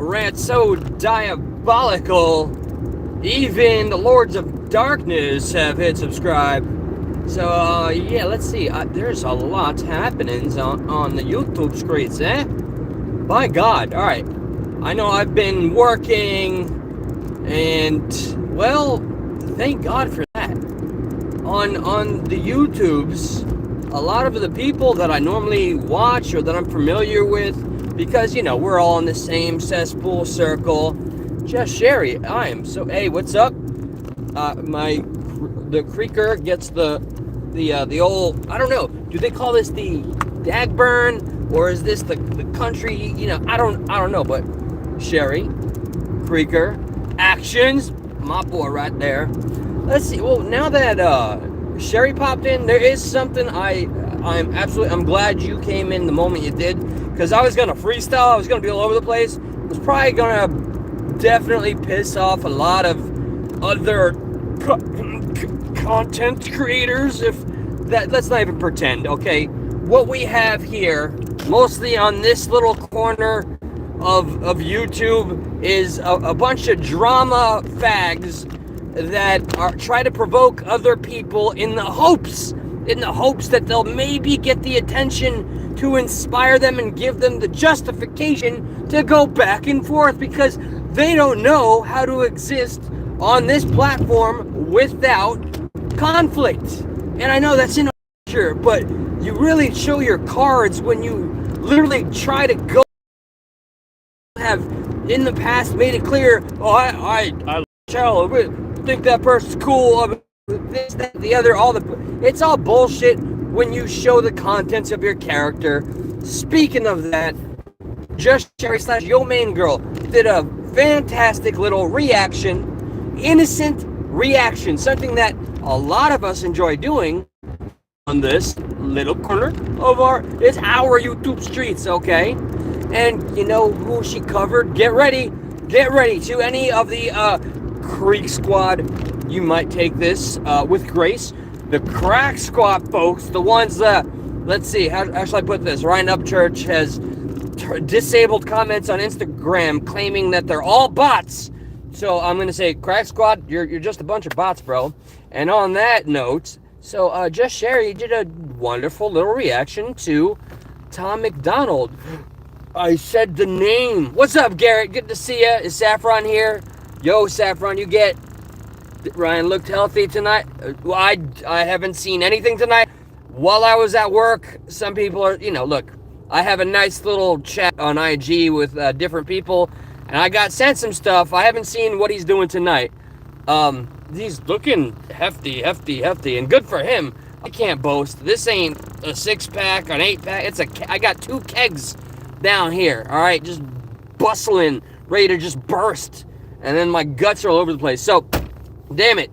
rant so diabolical, even the Lords of Darkness have hit subscribe. So, yeah, let's see. There's a lot happening on the YouTube streets, eh? By God. Alright. I know I've been working, and, well, thank God for that. On the YouTubes, a lot of the people that I normally watch or that I'm familiar with, because, you know, we're all in the same cesspool circle. Just Sherry, I am so. Hey, what's up? The creaker gets the old. I don't know. Do they call this the Dagburn, or is this the country? You know, I don't know. But Sherry, creaker, actions, my boy right there. Let's see. Well, now that Sherry popped in, there is something I'm glad you came in the moment you did, because I was gonna freestyle. I was gonna be all over the place. I was probably gonna definitely piss off a lot of other content creators. If that, let's not even pretend. Okay, what we have here, mostly on this little corner of YouTube, is a bunch of drama fags that are try to provoke other people in the hopes that they'll maybe get the attention to inspire them and give them the justification to go back and forth, because they don't know how to exist on this platform without conflict. And I know that's in nature, but you really show your cards when you literally try to go. Have in the past made it clear, oh, I think that person's cool, this, that, the other, it's all bullshit when you show the contents of your character. Speaking of that, Just Sherry / Yo Main Girl did a fantastic little reaction, innocent reaction, something that a lot of us enjoy doing on this little corner of our YouTube streets, okay? And you know who she covered? Get ready to any of the Creek Squad. You might take this with grace. The Crack Squad folks, the ones that, let's see, how should I put this? Ryan Upchurch has disabled comments on Instagram claiming that they're all bots. So I'm going to say, Crack Squad, you're just a bunch of bots, bro. And on that note, so Just Sherry did a wonderful little reaction to Tom McDonald. I said the name. What's up, Garrett? Good to see ya. Is Saffron here? Yo, Saffron, you get... Ryan looked healthy tonight. I haven't seen anything tonight. While I was at work, some people are, you know, look, I have a nice little chat on IG with different people, and I got sent some stuff. I haven't seen what he's doing tonight. He's looking hefty, and good for him. I can't boast. This ain't a 6-pack, an 8-pack. I got 2 kegs down here, all right, just bustling, ready to just burst, and then my guts are all over the place. So, damn it.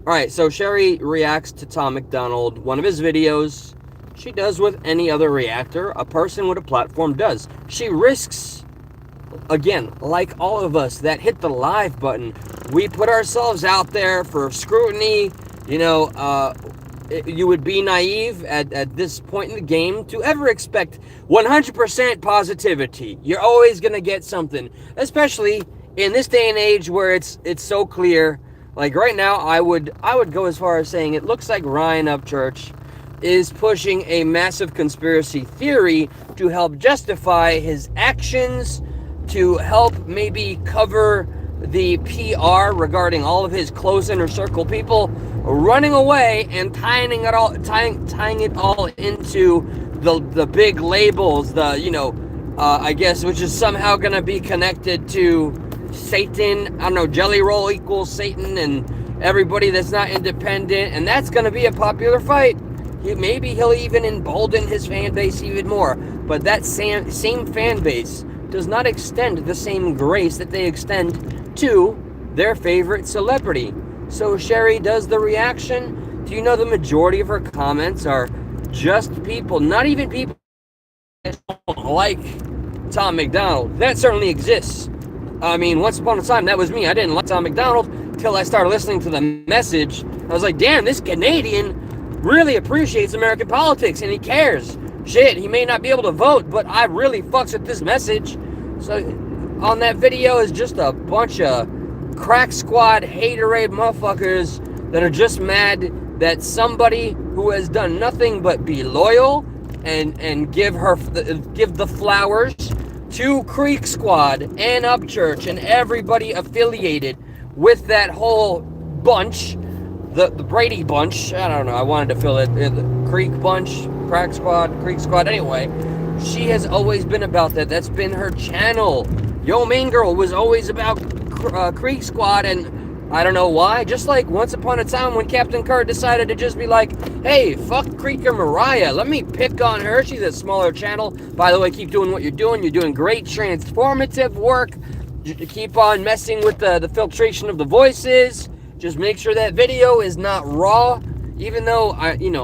All right, so Sherry reacts to Tom McDonald, one of his videos. She does with any other reactor, a person with a platform does. She risks, again, like all of us that hit the live button, we put ourselves out there for scrutiny. You know, you would be naive at this point in the game to ever expect 100% positivity. You're always going to get something, especially in this day and age where it's so clear. Like right now, I would go as far as saying it looks like Ryan Upchurch is pushing a massive conspiracy theory to help justify his actions, to help maybe cover the PR regarding all of his close inner circle people running away and tying it all into the big labels, I guess, which is somehow going to be connected to Satan. I don't know, Jelly Roll equals Satan and everybody that's not independent, and that's going to be a popular fight. Maybe he'll even embolden his fan base even more, but that same fan base does not extend the same grace that they extend to their favorite celebrity. So Sherry does the reaction. Do you know the majority of her comments are just people, not even people that don't like Tom McDonald? That certainly exists. I mean, once upon a time, that was me. I didn't like Tom McDonald till I started listening to the message. I was like, damn, this Canadian really appreciates American politics and he cares. Shit, he may not be able to vote, but I really fucks with this message. So on that video is just a bunch of crack squad haterade motherfuckers that are just mad that somebody who has done nothing but be loyal and give the flowers to Creek Squad and Upchurch and everybody affiliated with that whole bunch, the Brady bunch. I don't know. I wanted to fill it the Creek bunch, Crack Squad, Creek Squad. Anyway, she has always been about that. That's been her channel. Yo Mean Girl was always about Creek Squad, and I don't know why. Just like once upon a time when Captain Kirk decided to just be like, hey, fuck Creeker Mariah. Let me pick on her. She's a smaller channel. By the way, keep doing what you're doing. You're doing great transformative work. Keep on messing with the filtration of the voices. Just make sure that video is not raw. Even though,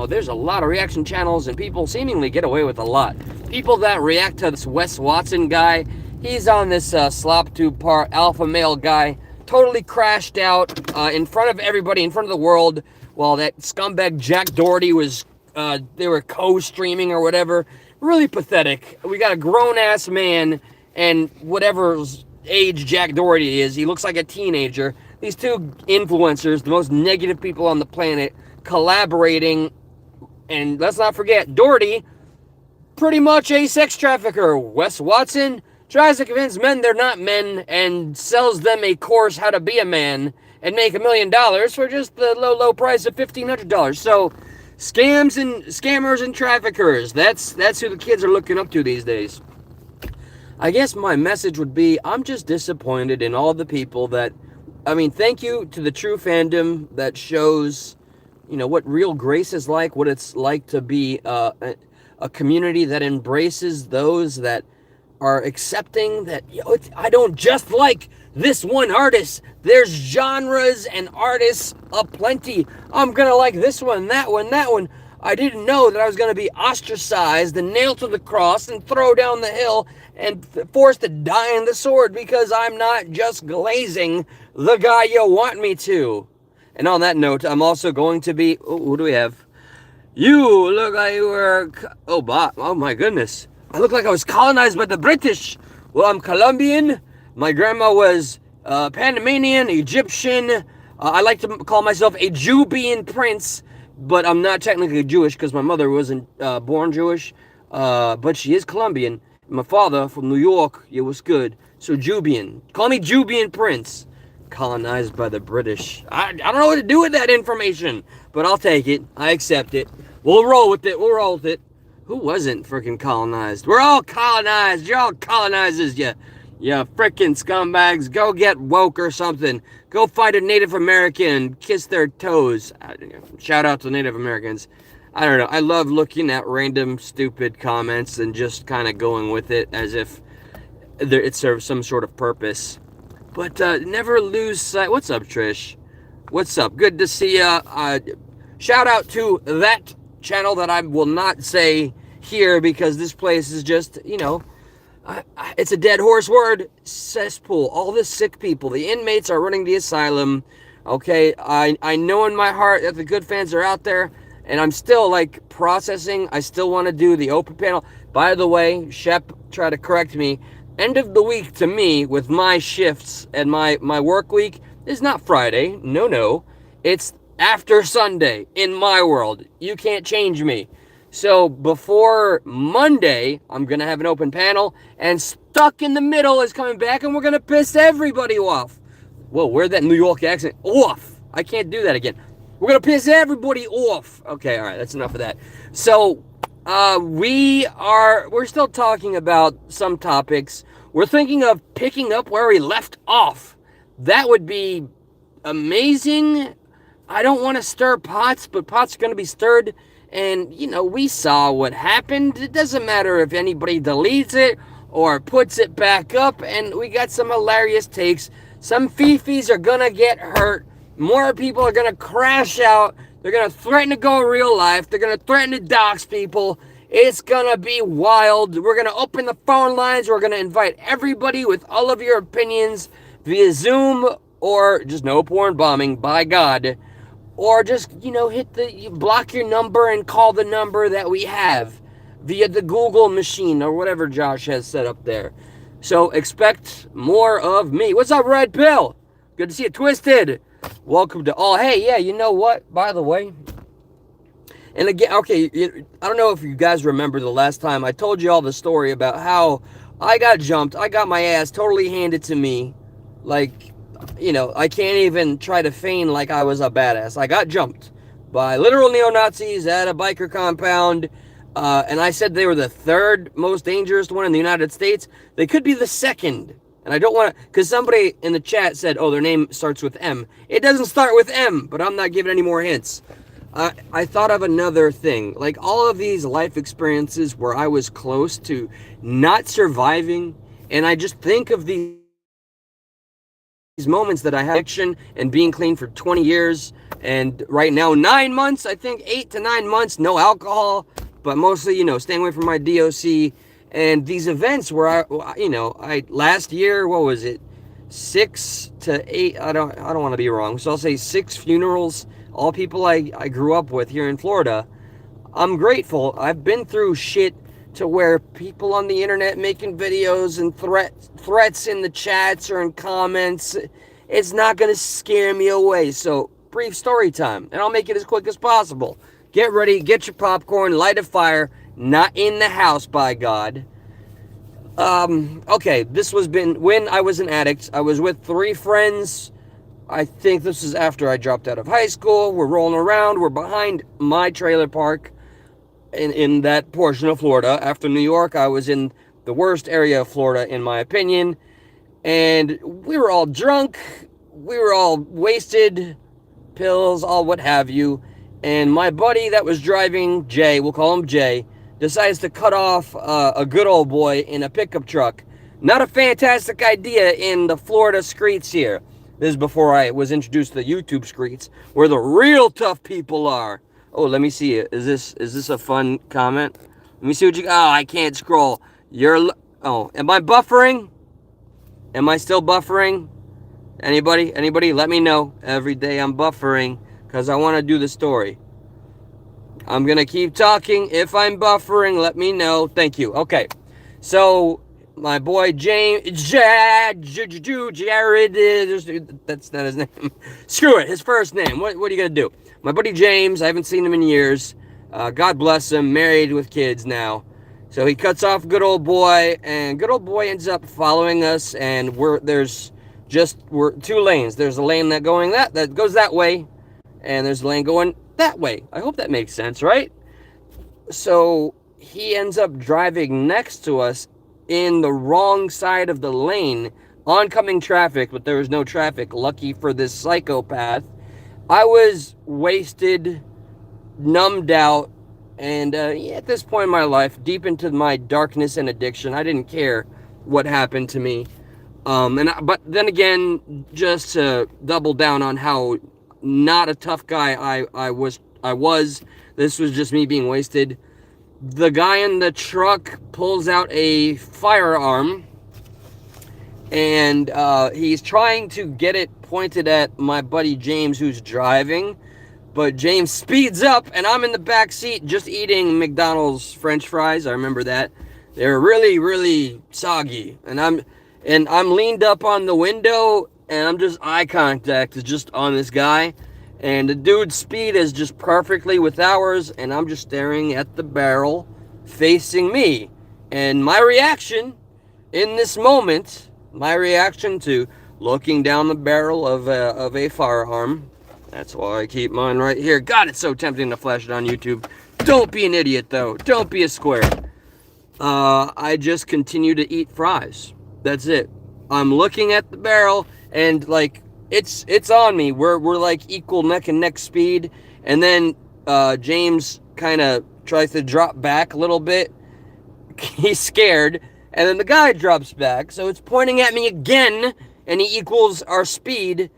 there's a lot of reaction channels and people seemingly get away with a lot. People that react to this Wes Watson guy, he's on this slop tube part alpha male guy. Totally crashed out in front of everybody, in front of the world, while that scumbag Jack Doherty was, they were co-streaming or whatever. Really pathetic. We got a grown-ass man, and whatever age Jack Doherty is, he looks like a teenager. These two influencers, the most negative people on the planet, collaborating, and let's not forget, Doherty, pretty much a sex trafficker. Wes Watson tries to convince men they're not men and sells them a course how to be a man and make $1 million for just the low price of $1,500. So scammers and traffickers, that's who the kids are looking up to these days. I guess my message would be, I'm just disappointed in all the people that, thank you to the true fandom that shows, what real grace is like, what it's like to be a community that embraces those that are accepting that, I don't just like this one artist. There's genres and artists aplenty. I'm gonna like this one, that one, that one. I didn't know that I was gonna be ostracized and nailed to the cross and thrown down the hill and forced to die on the sword because I'm not just glazing the guy you want me to. And on that note, I'm also going to be, who do we have? You look like you were, oh my goodness. I look like I was colonized by the British. Well, I'm Colombian. My grandma was Panamanian, Egyptian. I like to call myself a Jubian prince, but I'm not technically Jewish because my mother wasn't born Jewish, but she is Colombian. My father from New York, it was good. So Jubian. Call me Jubian prince. Colonized by the British. I don't know what to do with that information, but I'll take it. I accept it. We'll roll with it. Who wasn't freaking colonized? We're all colonized. You're all colonizers, you freaking scumbags. Go get woke or something. Go find a Native American and kiss their toes. Shout out to Native Americans. I don't know. I love looking at random stupid comments and just kind of going with it as if it serves some sort of purpose. But never lose sight. What's up, Trish? What's up? Good to see ya. Shout out to that channel that I will not say here because this place is just, it's a dead horse word. Cesspool. All the sick people. The inmates are running the asylum. Okay, I know in my heart that the good fans are out there, and I'm still processing. I still want to do the open panel. By the way, Shep tried to correct me. End of the week to me with my shifts and my work week is not Friday. No. It's after Sunday in my world. You can't change me. So before Monday, I'm going to have an open panel, and Stuck in the Middle is coming back, and we're going to piss everybody off. Whoa, where'd that New York accent? Off. I can't do that again. We're going to piss everybody off. Okay, all right, that's enough of that. So we're still talking about some topics. We're thinking of picking up where we left off. That would be amazing. I don't want to stir pots, but pots are going to be stirred. And, we saw what happened. It doesn't matter if anybody deletes it or puts it back up. And we got some hilarious takes. Some fifis are going to get hurt. More people are going to crash out. They're going to threaten to go real life. They're going to threaten to dox people. It's going to be wild. We're going to open the phone lines. We're going to invite everybody with all of your opinions via Zoom or just no porn bombing, by God. Or just, block your number and call the number that we have via the Google machine or whatever Josh has set up there. So expect more of me. What's up, Red Pill? Good to see you, Twisted. Welcome to all. Hey, yeah, you know what? By the way, and again, okay, I don't know if you guys remember the last time I told you all the story about how I got jumped. I got my ass totally handed to me. Like, I can't even try to feign like I was a badass. I got jumped by literal neo-Nazis at a biker compound. And I said they were the third most dangerous one in the United States. They could be the second. And I don't want to, because somebody in the chat said, oh, their name starts with M. It doesn't start with M, but I'm not giving any more hints. I thought of another thing. Like all of these life experiences where I was close to not surviving, and I just think of these moments that I had addiction and being clean for 20 years, and right now 9 months, I think 8 to 9 months, no alcohol, but mostly, staying away from my DOC, and these events where I last year, what was it? 6 to 8, I don't want to be wrong, so I'll say 6 funerals, all people I grew up with here in Florida. I'm grateful. I've been through shit to where people on the internet making videos and threats in the chats or in comments, it's not going to scare me away. So, brief story time, and I'll make it as quick as possible. Get ready, get your popcorn, light a fire, not in the house, by God. Okay, this was when I was an addict. I was with 3 friends. I think this is after I dropped out of high school. We're rolling around. We're behind my trailer park in that portion of Florida. After New York, I was in the worst area of Florida, in my opinion. And we were all drunk. We were all wasted. Pills, all what have you. And my buddy that was driving, Jay, we'll call him Jay, decides to cut off a good old boy in a pickup truck. Not a fantastic idea in the Florida streets here. This is before I was introduced to the YouTube streets, where the real tough people are. Oh, let me see it. Is this a fun comment? Let me see what you... Oh, I can't scroll. Oh, am I buffering? Am I still buffering? Anybody? Let me know. Every day I'm buffering, because I want to do the story. I'm going to keep talking. If I'm buffering, let me know. Thank you. Okay. So... my boy Jared, that's not his name. Screw it, his first name. What are you gonna do? My buddy James, I haven't seen him in years. God bless him, married with kids now. So he cuts off good old boy, and good old boy ends up following us. And we're 2 lanes. There's a lane that goes that way, and there's a lane going that way. I hope that makes sense, right? So he ends up driving next to us in the wrong side of the lane, oncoming traffic, but there was no traffic. Lucky for this psychopath. I was wasted, numbed out, and at this point in my life, deep into my darkness and addiction, I didn't care what happened to me. But then again, just to double down on how not a tough guy I was, this was just me being wasted. The guy in the truck pulls out a firearm, and he's trying to get it pointed at my buddy James, who's driving, but James speeds up, and I'm in the back seat just eating McDonald's French fries. I remember that. They're really, really soggy, and I'm leaned up on the window, and I'm just eye contact is just on this guy. And the dude's speed is just perfectly with ours, and I'm just staring at the barrel facing me. And my reaction in this moment, to looking down the barrel of a firearm, that's why I keep mine right here. God, it's so tempting to flash it on YouTube. Don't be an idiot, though. Don't be a square. I just continue to eat fries. That's it. I'm looking at the barrel, and like... It's on me. We're like equal neck and neck speed, and then James kind of tries to drop back a little bit. He's scared, and then the guy drops back, so it's pointing at me again, and he equals our speed.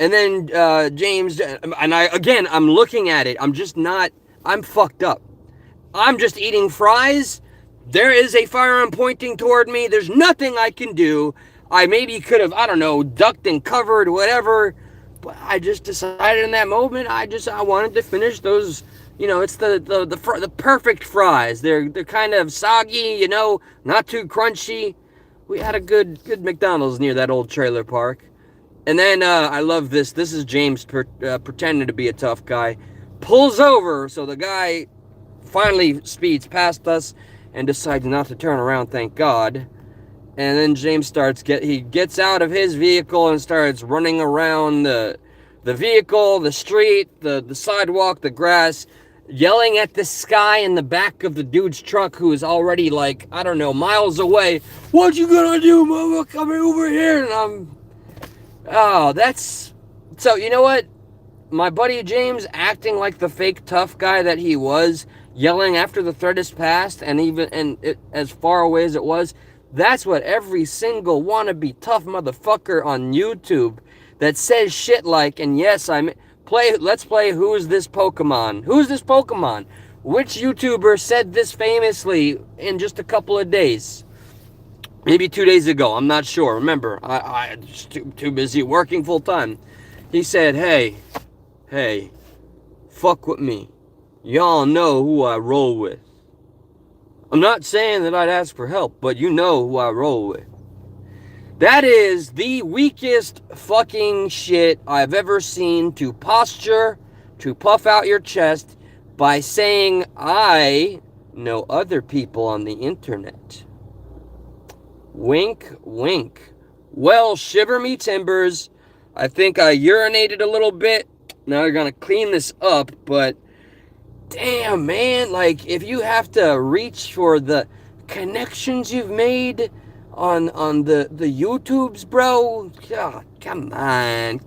And then James and I'm looking at it. I'm fucked up. I'm just eating fries. There is a firearm pointing toward me. There's nothing I can do. I maybe could have, I don't know, ducked and covered, whatever. But I just decided in that moment, I wanted to finish those, it's the perfect fries. They're kind of soggy, not too crunchy. We had a good McDonald's near that old trailer park. And then I love this. This is James pretending to be a tough guy. Pulls over, so the guy finally speeds past us and decides not to turn around, thank God. And then James he gets out of his vehicle and starts running around the vehicle, the street, the sidewalk, the grass, yelling at the sky in the back of the dude's truck who is already like, I don't know, miles away. What you gonna do, mama? Coming over here. And so you know what? My buddy James acting like the fake tough guy that he was, yelling after the threat is passed, as far away as it was. That's what every single wannabe tough motherfucker on YouTube that says shit like, and yes, let's play Who's This Pokemon? Who's this Pokemon? Which YouTuber said this famously in just a couple of days? Maybe 2 days ago, I'm not sure. Remember, I was too busy working full time. He said, hey, fuck with me. Y'all know who I roll with. I'm not saying that I'd ask for help, but you know who I roll with. That is the weakest fucking shit I've ever seen to posture, to puff out your chest by saying I know other people on the internet. Wink, wink. Well, shiver me timbers. I think I urinated a little bit. Now we're gonna clean this up, but damn, man, like, if you have to reach for the connections you've made on the YouTubes, bro, God, come on.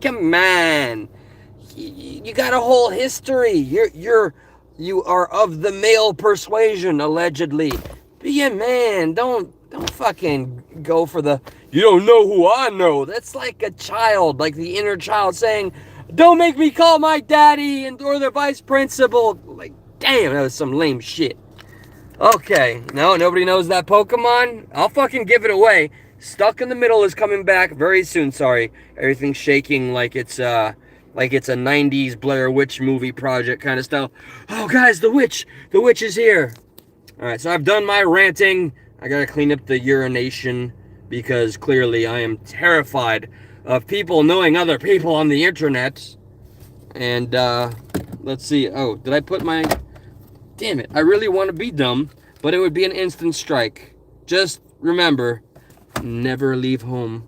You got a whole history. You are of the male persuasion, allegedly. Be a man. Don't fucking go for the, you don't know who I know. That's like a child, like the inner child saying, don't make me call my daddy or the vice principal. Like, damn, that was some lame shit. Okay, no, nobody knows that Pokemon? I'll fucking give it away. Stuck in the Middle is coming back very soon, sorry. Everything's shaking like it's a 90s Blair Witch movie project kind of style. Oh, guys, the witch is here. Alright, so I've done my ranting. I gotta clean up the urination because clearly I am terrified of people knowing other people on the internet. And, let's see. Oh, did I put my... Damn it. I really want to be dumb, but it would be an instant strike. Just remember, never leave home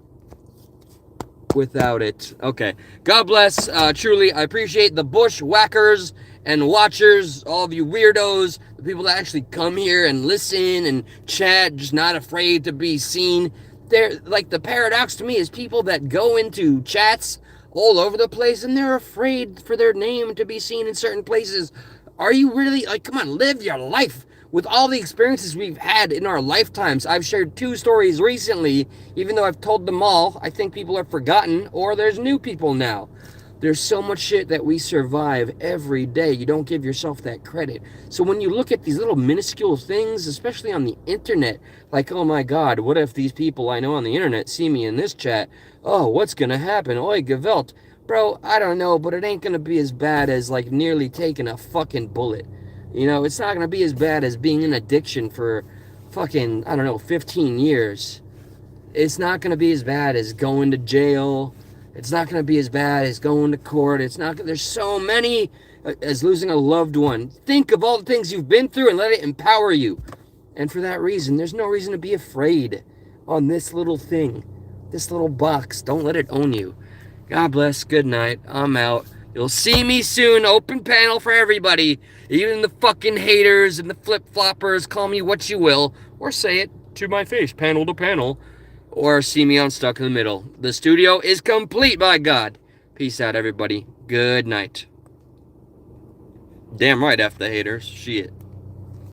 without it. Okay. God bless. Truly, I appreciate the bushwhackers and watchers, all of you weirdos, the people that actually come here and listen and chat, just not afraid to be seen. They're like, the paradox to me is people that go into chats all over the place and they're afraid for their name to be seen in certain places. Are you really, like, come on, live your life. With all the experiences we've had in our lifetimes, I've shared 2 stories recently, even though I've told them all. I think people have forgotten, or there's new people now. There's so much shit that we survive every day. You don't give yourself that credit. So when you look at these little minuscule things, especially on the internet, like, oh my God, what if these people I know on the internet see me in this chat? Oh, what's gonna happen? Oi, Gewalt. Bro, I don't know, but it ain't gonna be as bad as, like, nearly taking a fucking bullet. You know, it's not gonna be as bad as being in addiction for fucking, I don't know, 15 years. It's not gonna be as bad as going to jail. It's not gonna be as bad as going to court. There's so many, as losing a loved one. Think of all the things you've been through and let it empower you. And for that reason, there's no reason to be afraid on this little thing. This little box. Don't let it own you. God bless. Good night. I'm out. You'll see me soon. Open panel for everybody. Even the fucking haters and the flip-floppers. Call me what you will. Or say it to my face. Panel to panel. Or see me on Stuck in the Middle. The studio is complete, by God. Peace out, everybody. Good night. Damn right, F the haters. Shit.